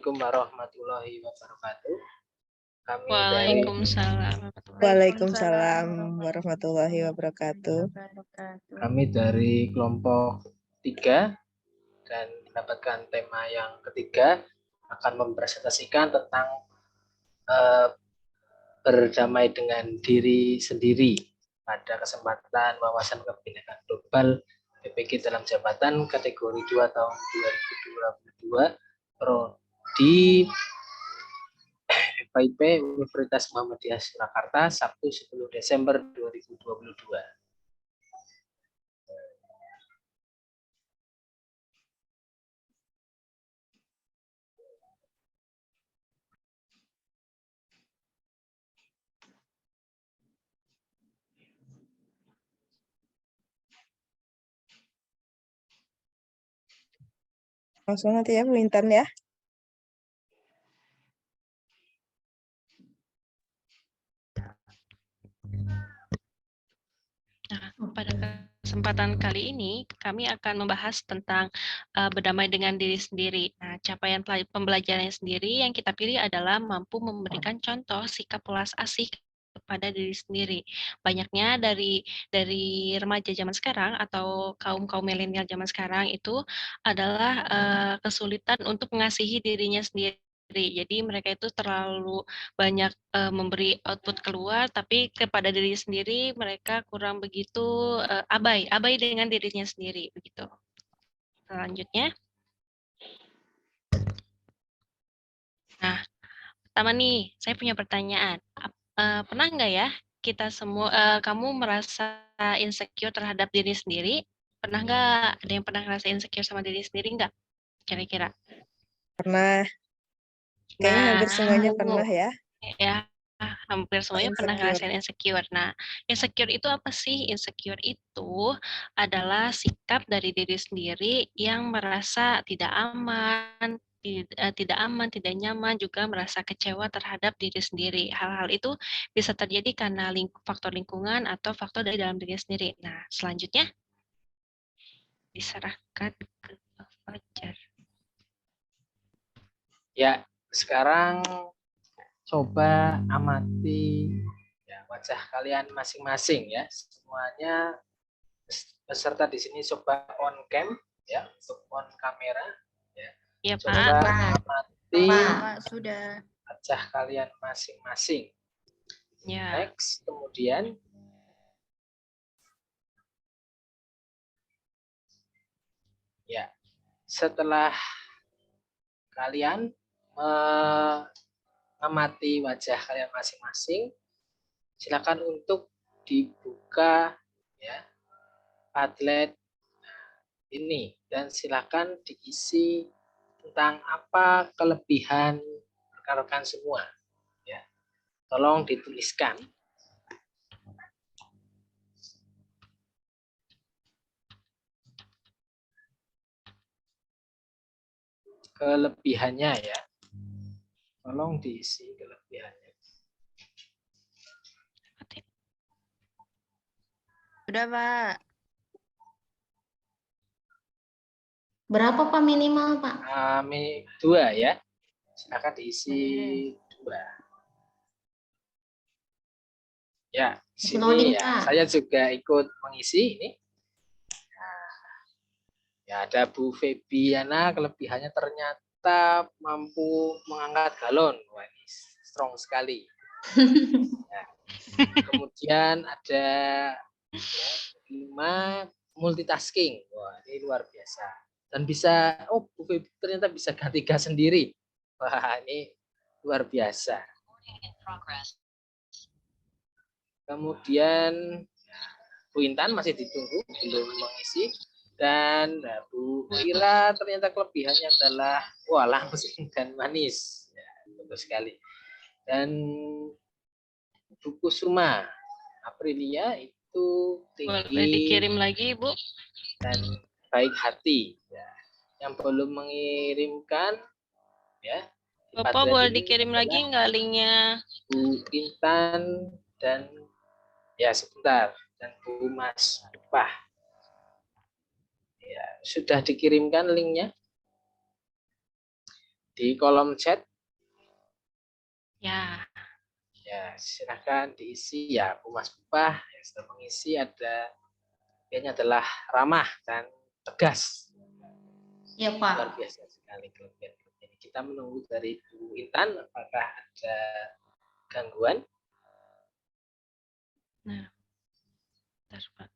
Assalamualaikum warahmatullahi wabarakatuh. Kami dari Waalaikumsalam. Waalaikumsalam warahmatullahi wabarakatuh. kelompok 3 dan mendapatkan tema yang ketiga akan mempresentasikan tentang berdamai dengan diri sendiri pada kesempatan wawasan kebinekaan global PPG dalam jabatan kategori 2 tahun 2022 Prodi FIP Universitas Muhammadiyah Surakarta Sabtu 10 Desember 2022. Langsung nanti ya Bu Intan ya. Nah, pada kesempatan kali ini kami akan membahas tentang berdamai dengan diri sendiri. Nah, capaian pembelajarannya sendiri yang kita pilih adalah mampu memberikan contoh sikap pulas asih kepada diri sendiri. Banyaknya dari remaja zaman sekarang atau kaum milenial zaman sekarang itu adalah kesulitan untuk mengasihi dirinya sendiri. Jadi mereka itu terlalu banyak memberi output keluar, tapi kepada diri sendiri mereka kurang begitu abai dengan dirinya sendiri begitu. Selanjutnya, nah pertama nih saya punya pertanyaan. Pernah nggak ya kita semua kamu merasa insecure terhadap diri sendiri? Pernah nggak ada yang pernah ngerasa insecure sama diri sendiri nggak? Kira-kira? Pernah. Kayaknya hampir semuanya pernah ya. Ya, hampir semuanya pernah Insecure. ngerasain insecure. Nah, insecure itu apa sih? Insecure itu adalah sikap dari diri sendiri yang merasa tidak aman, tidak nyaman, juga merasa kecewa terhadap diri sendiri. Hal-hal itu bisa terjadi karena faktor lingkungan atau faktor dari dalam diri sendiri. Nah, selanjutnya diserahkan ke Fajar. Ya, sekarang coba amati ya, wajah kalian masing-masing ya. Semuanya peserta di sini coba on cam ya, untuk on kamera ya. Ya, Coba Pak. amati Pak, sudah. wajah kalian masing-masing. Ya. Next, kemudian ya, setelah kalian mengamati wajah kalian masing-masing, silakan untuk dibuka ya Padlet ini dan silakan diisi tentang apa kelebihan rekan-rekan semua ya. Tolong dituliskan. Kelebihannya ya. Tolong diisi kelebihannya. Sudah, Pak. Berapa, Pak, minimal, Pak? 2 ya. Silakan diisi 2. Ya, sini ya. Saya juga ikut mengisi ini. Ya, ada Bu Febiana, kelebihannya ternyata mampu mengangkat galon. Wah, ini strong sekali. Ya. Kemudian ada ya, 5 multitasking. Wah, ini luar biasa. Dan bisa, Bu Febi ternyata bisa ganti gas sendiri. Wah, ini luar biasa. Kemudian Bu Intan masih ditunggu, belum mengisi. Dan Bu Ira ternyata kelebihannya adalah langsing dan manis. Ya, bagus sekali. Dan Bu Kusuma Aprilia itu tinggi. Boleh dikirim lagi, Bu. Dan baik hati. Ya. Yang belum mengirimkan, ya. Bapak boleh dikirim lagi nggak linknya? Bu Intan dan ya sebentar. Dan Bu Mas Dupah. Ya, sudah dikirimkan linknya. di kolom chat. Ya, Ya, silakan diisi ya, Bu Mas Pupah yang sudah mengisi ada kayaknya adalah ramah dan tegas. Ya, Luar Pak. biasa sekali kelebihan-kelebihan. Kita menunggu dari Bu Intan apakah ada gangguan. nah, bentar, Pak.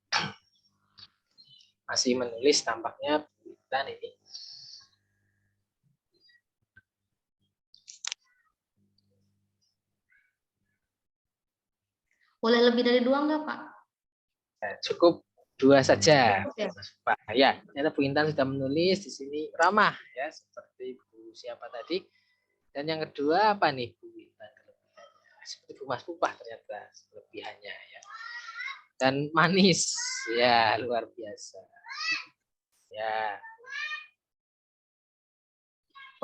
Masih menulis tampaknya Bu Intan ini. Boleh lebih dari 2 enggak, Pak? Ya, cukup 2 saja. Cukup ya? Mas Pupah. Ya, ternyata Bu Intan sudah menulis di sini ramah ya, seperti Bu siapa tadi. Dan yang kedua apa nih Bu Intan kelebihannya? Seperti Bu Mas Pupah ternyata kelebihannya ya. Dan manis, ya luar biasa. Ya,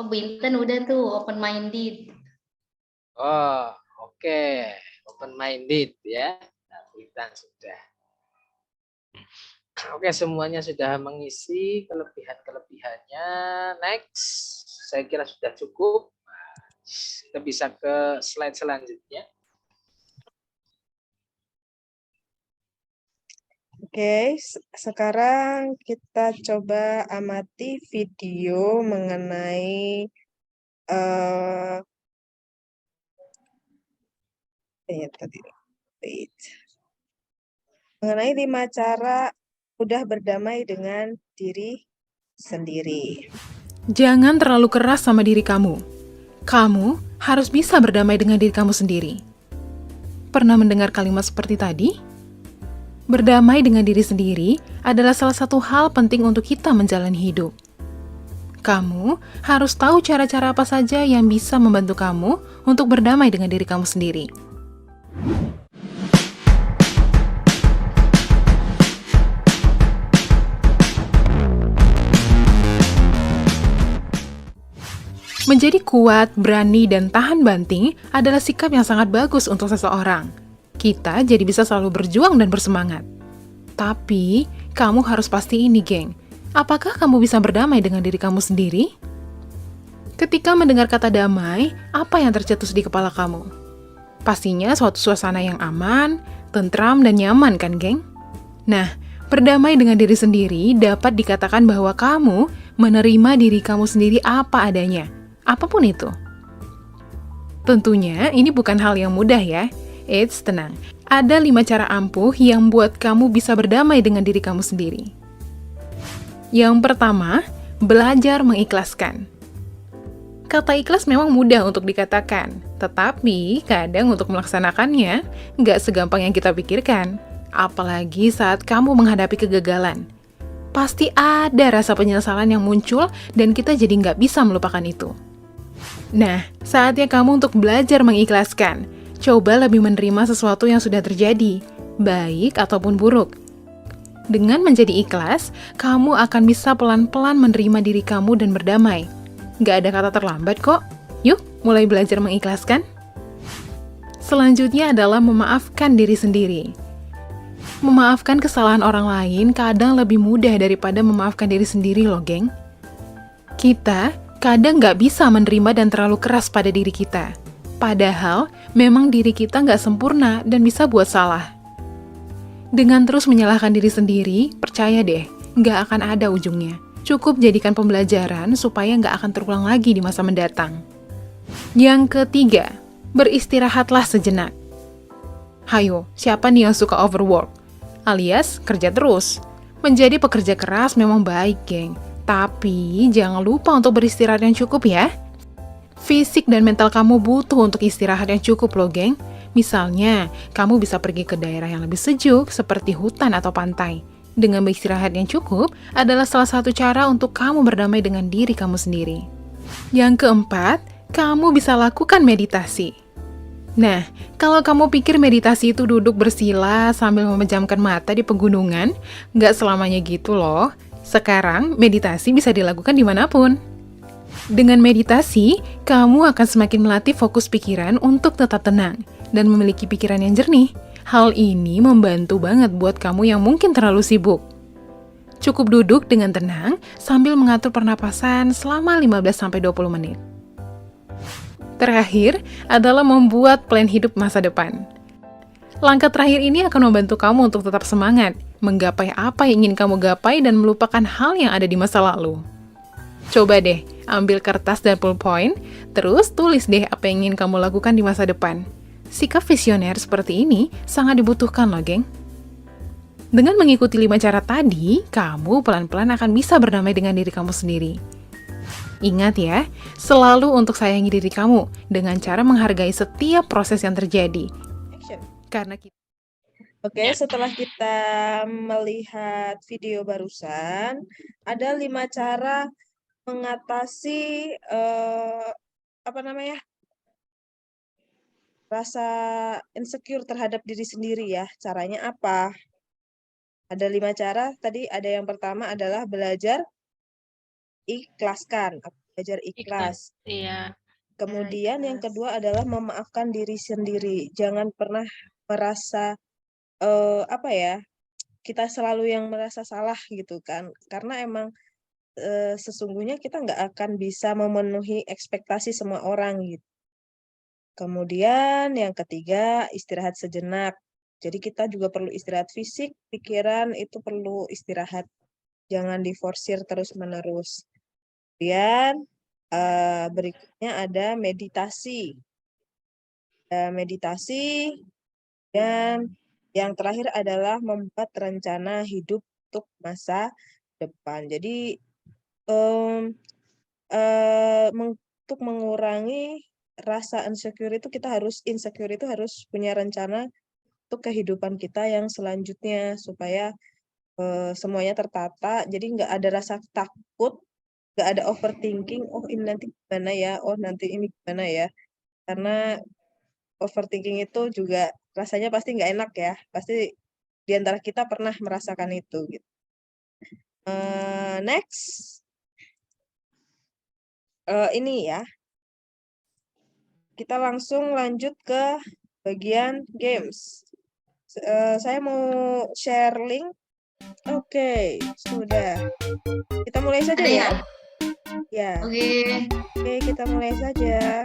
Oh, Bu Intan udah tuh open minded. oh oke, open minded ya. Nah, Bu Intan sudah. Oke, semuanya sudah mengisi kelebihan-kelebihannya. Next, saya kira sudah cukup. Kita bisa ke slide selanjutnya. Oke, sekarang kita coba amati video mengenai mengenai 5 cara mudah berdamai dengan diri sendiri. Jangan terlalu keras sama diri kamu. Kamu harus bisa berdamai dengan diri kamu sendiri. Pernah mendengar kalimat seperti tadi? Berdamai dengan diri sendiri adalah salah satu hal penting untuk kita menjalani hidup. Kamu harus tahu cara-cara apa saja yang bisa membantu kamu untuk berdamai dengan diri kamu sendiri. Menjadi kuat, berani, dan tahan banting adalah sikap yang sangat bagus untuk seseorang. Kita jadi bisa selalu berjuang dan bersemangat. Tapi, kamu harus pasti ini, geng. Apakah kamu bisa berdamai dengan diri kamu sendiri? Ketika mendengar kata damai, apa yang tercetus di kepala kamu? Pastinya suatu suasana yang aman, tentram, dan nyaman kan, geng? Nah, berdamai dengan diri sendiri dapat dikatakan bahwa kamu menerima diri kamu sendiri apa adanya. Apapun itu. Tentunya ini bukan hal yang mudah ya. Eits, tenang. Ada 5 cara ampuh yang buat kamu bisa berdamai dengan diri kamu sendiri. Yang pertama, belajar mengikhlaskan. Kata ikhlas memang mudah untuk dikatakan, tetapi kadang untuk melaksanakannya nggak segampang yang kita pikirkan. Apalagi saat kamu menghadapi kegagalan. Pasti ada rasa penyesalan yang muncul dan kita jadi nggak bisa melupakan itu. Nah, saatnya kamu untuk belajar mengikhlaskan. Coba lebih menerima sesuatu yang sudah terjadi, baik ataupun buruk. Dengan menjadi ikhlas, kamu akan bisa pelan-pelan menerima diri kamu dan berdamai. Gak ada kata terlambat kok. Yuk, mulai belajar mengikhlaskan. Selanjutnya adalah memaafkan diri sendiri. Memaafkan kesalahan orang lain kadang lebih mudah daripada memaafkan diri sendiri loh, geng. Kita kadang nggak bisa menerima dan terlalu keras pada diri kita. Padahal, memang diri kita nggak sempurna dan bisa buat salah. Dengan terus menyalahkan diri sendiri, percaya deh, nggak akan ada ujungnya. Cukup jadikan pembelajaran supaya nggak akan terulang lagi di masa mendatang. Yang ketiga, beristirahatlah sejenak. Hayo, siapa nih yang suka overwork? Alias, kerja terus. Menjadi pekerja keras memang baik, geng. Tapi, jangan lupa untuk beristirahat yang cukup ya. Fisik dan mental kamu butuh untuk istirahat yang cukup loh, geng. Misalnya, kamu bisa pergi ke daerah yang lebih sejuk, seperti hutan atau pantai. Dengan beristirahat yang cukup adalah salah satu cara untuk kamu berdamai dengan diri kamu sendiri. Yang keempat, kamu bisa lakukan meditasi. Nah, kalau kamu pikir meditasi itu duduk bersila sambil memejamkan mata di pegunungan, nggak selamanya gitu loh. Sekarang, meditasi bisa dilakukan dimanapun. Dengan meditasi, kamu akan semakin melatih fokus pikiran untuk tetap tenang dan memiliki pikiran yang jernih. Hal ini membantu banget buat kamu yang mungkin terlalu sibuk. Cukup duduk dengan tenang sambil mengatur pernapasan selama 15-20 menit. Terakhir adalah membuat plan hidup masa depan. Langkah terakhir ini akan membantu kamu untuk tetap semangat, menggapai apa yang ingin kamu gapai dan melupakan hal yang ada di masa lalu. Coba deh, ambil kertas dan pulpen, terus tulis deh apa yang ingin kamu lakukan di masa depan. Sikap visioner seperti ini sangat dibutuhkan loh, geng. Dengan mengikuti 5 cara tadi, kamu pelan-pelan akan bisa berdamai dengan diri kamu sendiri. Ingat ya, selalu untuk sayangi diri kamu dengan cara menghargai setiap proses yang terjadi. Action. Karena kita Oke, setelah kita melihat video barusan, ada 5 cara mengatasi rasa insecure terhadap diri sendiri ya. Caranya apa? Ada 5 cara. Tadi ada yang pertama adalah belajar ikhlaskan, belajar ikhlas. Iya. Kemudian yang kedua adalah memaafkan diri sendiri. Jangan pernah merasa kita selalu yang merasa salah gitu kan. Karena emang sesungguhnya kita nggak akan bisa memenuhi ekspektasi semua orang gitu. Kemudian yang ketiga, istirahat sejenak. Jadi kita juga perlu istirahat fisik, pikiran itu perlu istirahat. Jangan diforsir terus-menerus. Kemudian berikutnya ada meditasi. Dan yang terakhir adalah membuat rencana hidup untuk masa depan. Jadi untuk mengurangi rasa insecure itu harus punya rencana untuk kehidupan kita yang selanjutnya supaya semuanya tertata. Jadi nggak ada rasa takut, nggak ada overthinking. Oh ini nanti gimana ya? Oh nanti ini gimana ya? Karena overthinking itu juga rasanya pasti nggak enak ya. Pasti di antara kita pernah merasakan itu. Gitu. Next. Ini ya. Kita langsung lanjut ke bagian games. Saya mau share link. Oke, sudah. Kita mulai saja Ada ya. ya? Ya. Oke. Oke, kita mulai saja.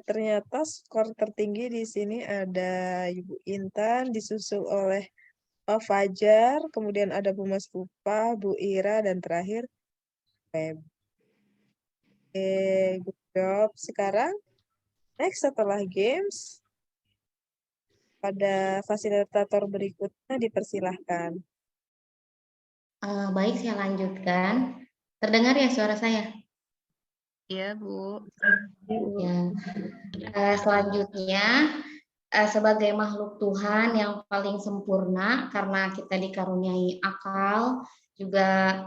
Ternyata skor tertinggi di sini ada Ibu Intan, disusul oleh Pak Fajar, kemudian ada Bu Mas Pupa, Bu Ira, dan terakhir Feb. Good job. Sekarang, next setelah games, pada fasilitator berikutnya dipersilahkan. Baik, saya lanjutkan. Terdengar ya suara saya? Iya, Bu. Ya. Selanjutnya, sebagai makhluk Tuhan yang paling sempurna, karena kita dikaruniai akal, juga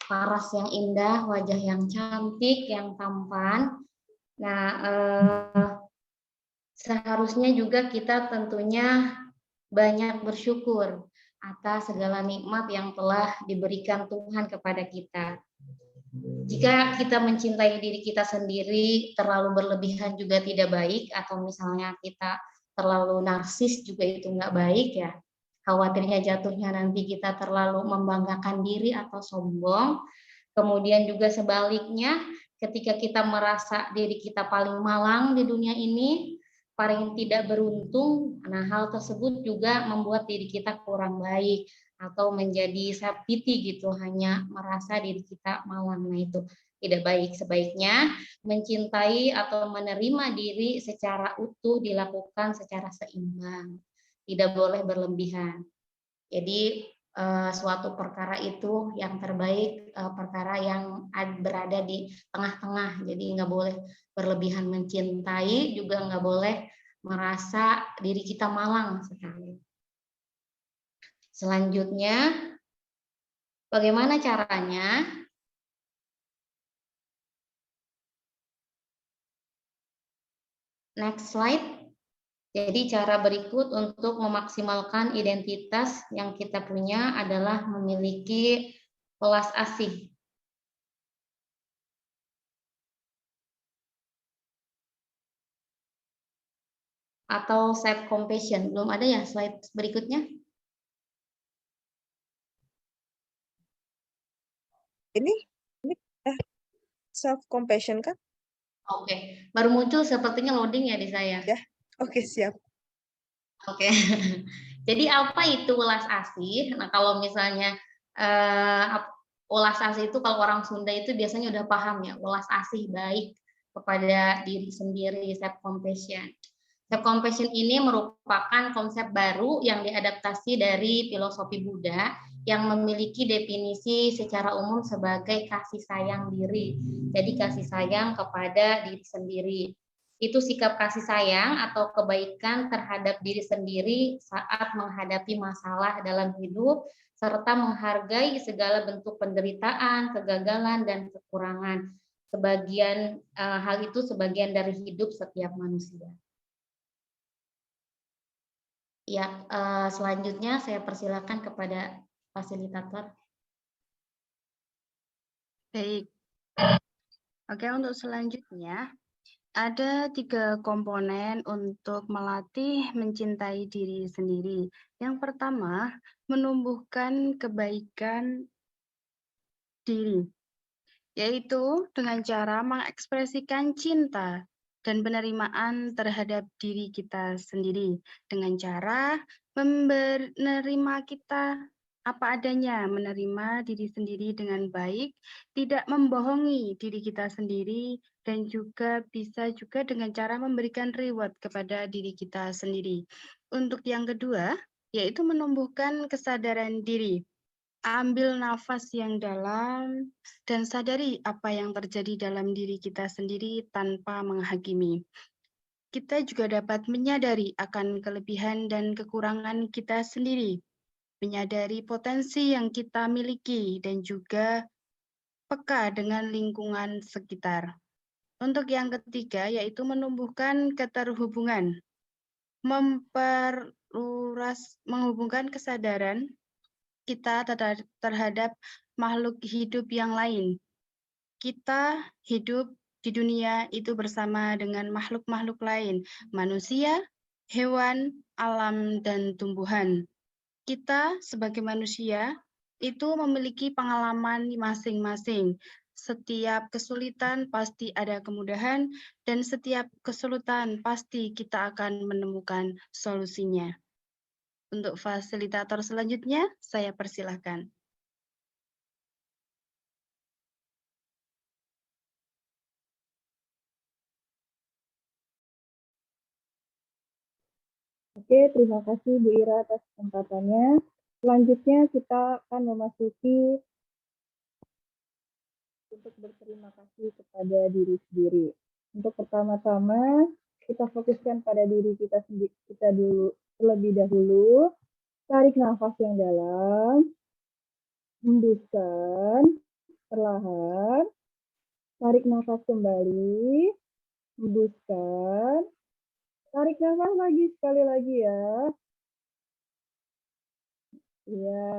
paras yang indah, wajah yang cantik, yang tampan. Nah, seharusnya juga kita tentunya banyak bersyukur atas segala nikmat yang telah diberikan Tuhan kepada kita. Jika kita mencintai diri kita sendiri terlalu berlebihan juga tidak baik, atau misalnya kita terlalu narsis juga itu nggak baik ya. Khawatirnya jatuhnya nanti kita terlalu membanggakan diri atau sombong. Kemudian juga sebaliknya, ketika kita merasa diri kita paling malang di dunia ini, paling tidak beruntung, nah hal tersebut juga membuat diri kita kurang baik atau menjadi self pity gitu, hanya merasa diri kita malang. Nah itu tidak baik. Sebaiknya mencintai atau menerima diri secara utuh dilakukan secara seimbang, tidak boleh berlebihan. Jadi suatu perkara itu yang terbaik, perkara yang berada di tengah-tengah. Jadi nggak boleh berlebihan mencintai, juga nggak boleh merasa diri kita malang sekali. Selanjutnya, bagaimana caranya? Next slide. Jadi cara berikut untuk memaksimalkan identitas yang kita punya adalah memiliki welas asih. Atau self compassion. Belum ada ya slide berikutnya? Ini self compassion kan? Oke, baru muncul sepertinya loading ya di saya. Ya, oke siap. Oke, jadi apa itu welas asih? Nah, kalau misalnya welas asih itu kalau orang Sunda itu biasanya udah paham ya, welas asih baik kepada diri sendiri, self compassion. Self compassion ini merupakan konsep baru yang diadaptasi dari filosofi Buddha yang memiliki definisi secara umum sebagai kasih sayang diri. Jadi kasih sayang kepada diri sendiri. Itu sikap kasih sayang atau kebaikan terhadap diri sendiri saat menghadapi masalah dalam hidup, serta menghargai segala bentuk penderitaan, kegagalan, dan kekurangan. Hal itu sebagian dari hidup setiap manusia. Ya, selanjutnya saya persilakan kepada fasilitator. Baik. Oke, untuk selanjutnya ada 3 komponen untuk melatih mencintai diri sendiri. Yang pertama, menumbuhkan kebaikan diri, yaitu dengan cara mengekspresikan cinta dan penerimaan terhadap diri kita sendiri dengan cara menerima kita apa adanya, menerima diri sendiri dengan baik, tidak membohongi diri kita sendiri, dan juga bisa juga dengan cara memberikan reward kepada diri kita sendiri. Untuk yang kedua, yaitu menumbuhkan kesadaran diri. Ambil nafas yang dalam dan sadari apa yang terjadi dalam diri kita sendiri tanpa menghakimi. Kita juga dapat menyadari akan kelebihan dan kekurangan kita sendiri, menyadari potensi yang kita miliki, dan juga peka dengan lingkungan sekitar. Untuk yang ketiga, yaitu menumbuhkan keterhubungan, menghubungkan kesadaran kita terhadap makhluk hidup yang lain. Kita hidup di dunia itu bersama dengan makhluk-makhluk lain, manusia, hewan, alam, dan tumbuhan. Kita sebagai manusia itu memiliki pengalaman masing-masing. Setiap kesulitan pasti ada kemudahan, dan setiap kesulitan pasti kita akan menemukan solusinya. Untuk fasilitator selanjutnya, saya persilahkan. Oke, terima kasih Bu Ira atas kesempatannya. Selanjutnya kita akan memasuki untuk berterima kasih kepada diri sendiri. Untuk pertama-tama, kita fokuskan pada diri kita dulu terlebih dahulu. Tarik nafas yang dalam, hembuskan perlahan, tarik nafas kembali, hembuskan, tarik nafas lagi sekali lagi ya. Ya,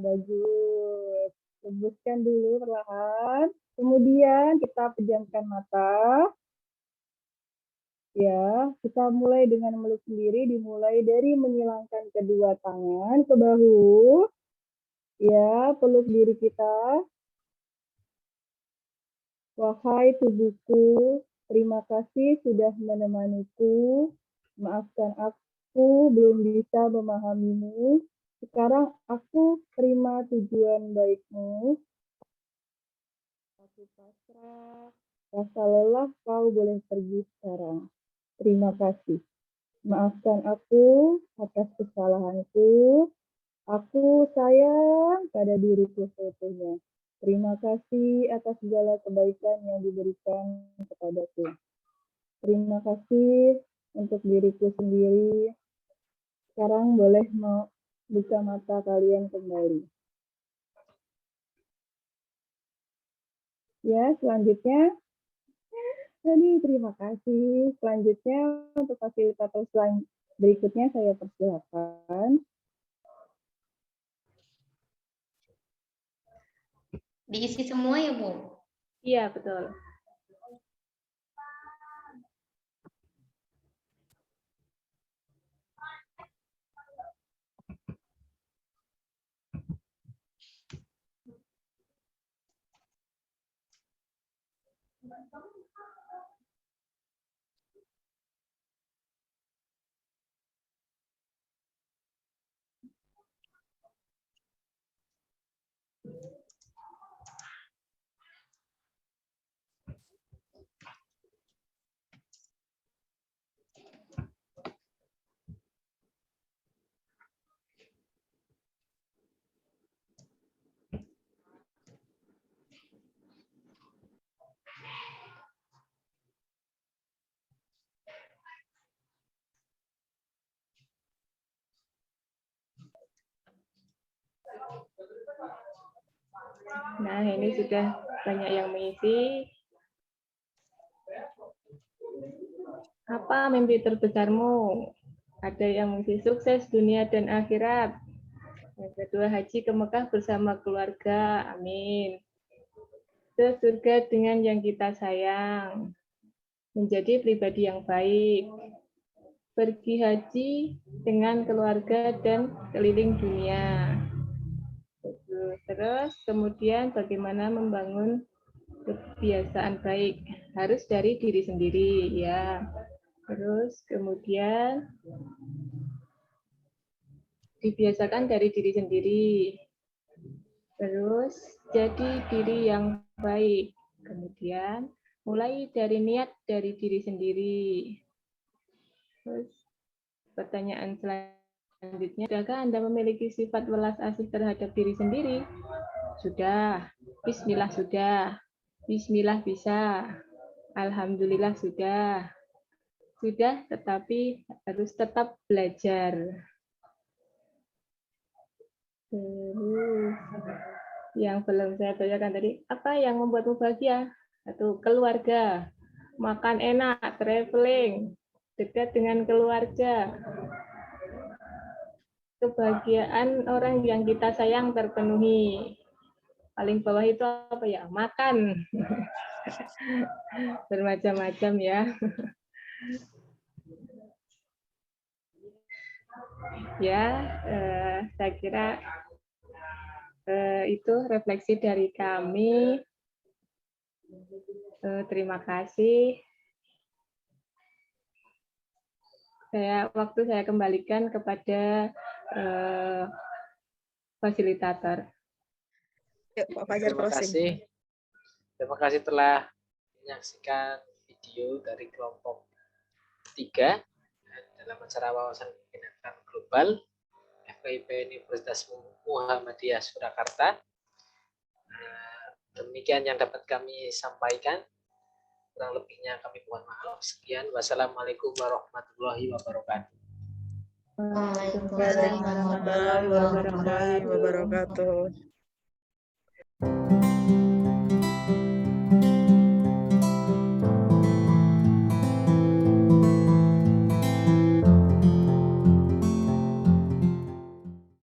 bagus. Hembuskan dulu perlahan. Kemudian kita pejamkan mata. Ya, kita mulai dengan meluk sendiri. Dimulai dari menyilangkan kedua tangan ke bahu. Ya, peluk diri kita. Wahai tubuhku, terima kasih sudah menemaniku. Maafkan aku belum bisa memahamimu. Sekarang aku terima tujuan baikmu. Aku pasrah. Rasa lelah kau boleh pergi sekarang. Terima kasih. Maafkan aku atas kesalahanku. Aku sayang pada diriku seutuhnya. Terima kasih atas segala kebaikan yang diberikan kepadaku. Terima kasih untuk diriku sendiri. Sekarang boleh mau buka mata kalian kembali. Ya, selanjutnya. Jadi, terima kasih. Selanjutnya, untuk fasilitator berikutnya saya persilakan. Diisi semua ya, Bu? Iya, betul. Nah, ini sudah banyak yang mengisi. Apa mimpi terbesarmu? Ada yang mengisi sukses dunia dan akhirat. Yang kedua, haji ke Mekah bersama keluarga. Amin. Ke surga dengan yang kita sayang. Menjadi pribadi yang baik. Pergi haji dengan keluarga dan keliling dunia. Terus kemudian bagaimana membangun kebiasaan baik, harus dari diri sendiri ya. Terus kemudian dibiasakan dari diri sendiri. Terus jadi diri yang baik. Kemudian mulai dari niat dari diri sendiri. Terus pertanyaan selanjutnya, sudahkah Anda memiliki sifat welas asih terhadap diri sendiri? Sudah. Bismillah sudah. Bismillah bisa. Alhamdulillah sudah. Sudah, tetapi harus tetap belajar. Terus, yang belum saya tanyakan tadi, apa yang membuatmu bahagia? Satu, keluarga. Makan enak, traveling, dekat dengan keluarga. Kebahagiaan orang yang kita sayang terpenuhi. Paling bawah itu apa ya? Makan. Bermacam-macam ya. Ya, saya kira itu refleksi dari kami. Terima kasih. Waktu saya kembalikan kepada fasilitator. Yuk, Pak Fajar Terima closing. kasih. Terima kasih telah menyaksikan video dari kelompok 3 dalam acara wawasan kebinekaan global FKIP Universitas Muhammadiyah Surakarta. Demikian yang dapat kami sampaikan. Kurang lebihnya kami mohon maaf. Sekian. Wassalamualaikum warahmatullahi wabarakatuh. Waalaikumsalam Warahmatullahi wabarakatuh.